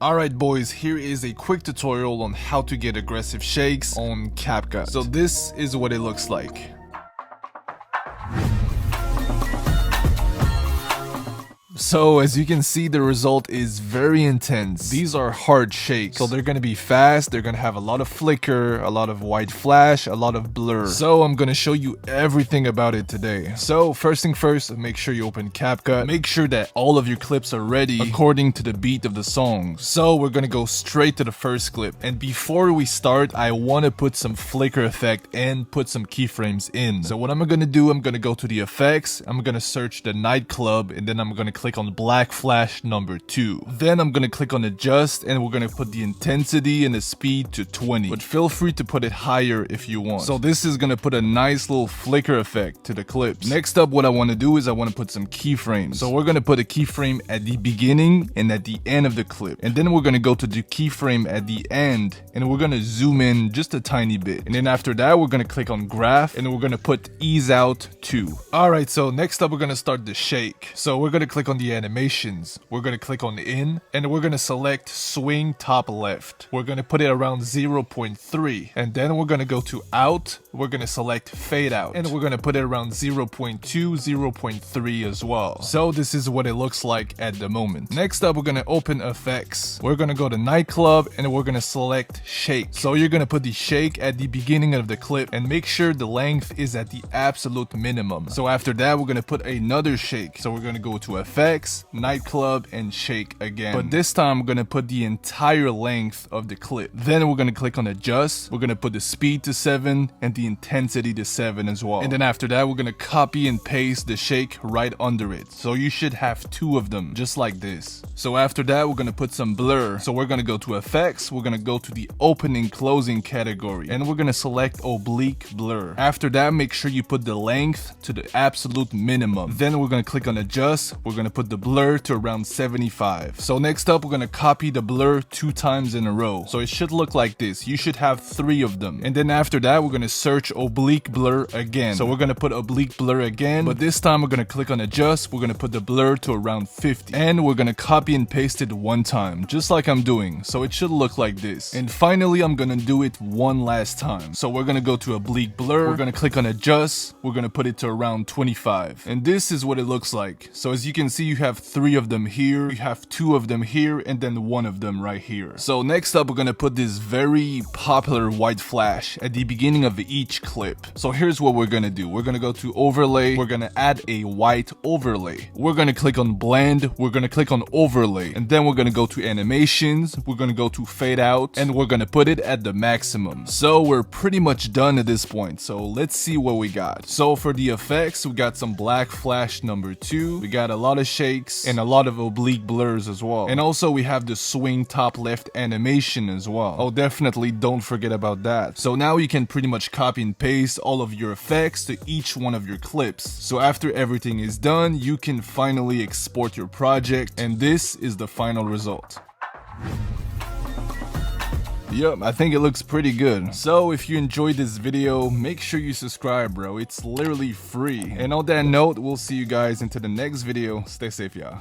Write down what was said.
Alright boys, here is a quick tutorial on how to get aggressive shakes on Capcut. So this is what it looks like. So as you can see, the result is very intense. These are hard shakes, so they're gonna be fast, they're gonna have a lot of flicker, a lot of white flash, a lot of blur. So I'm gonna show you everything about it today. So first thing first, make sure you open Capcut. Make sure that all of your clips are ready according to the beat of the song. So we're gonna go straight to the first clip. And before we start, I wanna put some flicker effect and put some keyframes in. So what I'm gonna do, I'm gonna go to the effects, I'm gonna search the nightclub, and then I'm gonna click on black flash number 2. Then I'm gonna click on adjust, and we're gonna put the intensity and the speed to 20, but feel free to put it higher if you want. So this is gonna put a nice little flicker effect to the clips. Next up, what I want to do is I want to put some keyframes. So we're gonna put a keyframe at the beginning and at the end of the clip, and then we're gonna go to the keyframe at the end, and we're gonna zoom in just a tiny bit. And then after that, we're gonna click on graph, and we're gonna put ease out 2. Alright, so next up, we're gonna start the shake. So we're gonna click on the animations, we're gonna click on in, and we're gonna select swing top left. We're gonna put it around 0.3, and then we're gonna go to out, we're gonna select fade out, and we're gonna put it around 0.2, 0.3 as well. So this is what it looks like at the moment. Next up, we're gonna open effects. We're gonna go to nightclub, and we're gonna select shake. So you're gonna put the shake at the beginning of the clip, and make sure the length is at the absolute minimum. So after that, we're gonna put another shake. So we're gonna go to effects, nightclub, and shake again, but this time we're gonna put the entire length of the clip. Then we're gonna click on adjust, we're gonna put the speed to 7 and the intensity to 7 as well. And then after that, we're gonna copy and paste the shake right under it. So you should have 2 of them, just like this. So after that, we're gonna put some blur. So we're gonna go to effects, we're gonna go to the opening closing category, and we're gonna select oblique blur. After that, make sure you put the length to the absolute minimum. Then we're gonna click on adjust, we're gonna put the blur to around 75. So next up, we're gonna copy the blur 2 times in a row. So it should look like this. You should have 3 of them. And then after that, we're gonna search oblique blur again. So we're gonna put oblique blur again, but this time we're gonna click on adjust, we're gonna put the blur to around 50. And we're gonna copy and paste it 1 time, just like I'm doing. So it should look like this. And finally, I'm gonna do it 1 last time. So we're gonna go to oblique blur, we're gonna click on adjust, we're gonna put it to around 25. And this is what it looks like. So as you can see, you have 3 of them here, you have 2 of them here, and then 1 of them right here. So next up, we're gonna put this very popular white flash at the beginning of each clip. So here's what we're gonna do. We're gonna go to overlay, we're gonna add a white overlay. We're gonna click on blend, we're gonna click on overlay, and then we're gonna go to animations, we're gonna go to fade out, and we're gonna put it at the maximum. So we're pretty much done at this point. So let's see what we got. So for the effects, we got some black flash number 2, we got a lot of shakes, and a lot of oblique blurs as well. And also we have the swing top left animation as well. Oh, definitely don't forget about that. So now you can pretty much copy and paste all of your effects to each one of your clips. So after everything is done, you can finally export your project, and this is the final result. Yup, I think it looks pretty good. So if you enjoyed this video, make sure you subscribe, bro. It's literally free. And on that note, we'll see you guys into the next video. Stay safe, y'all.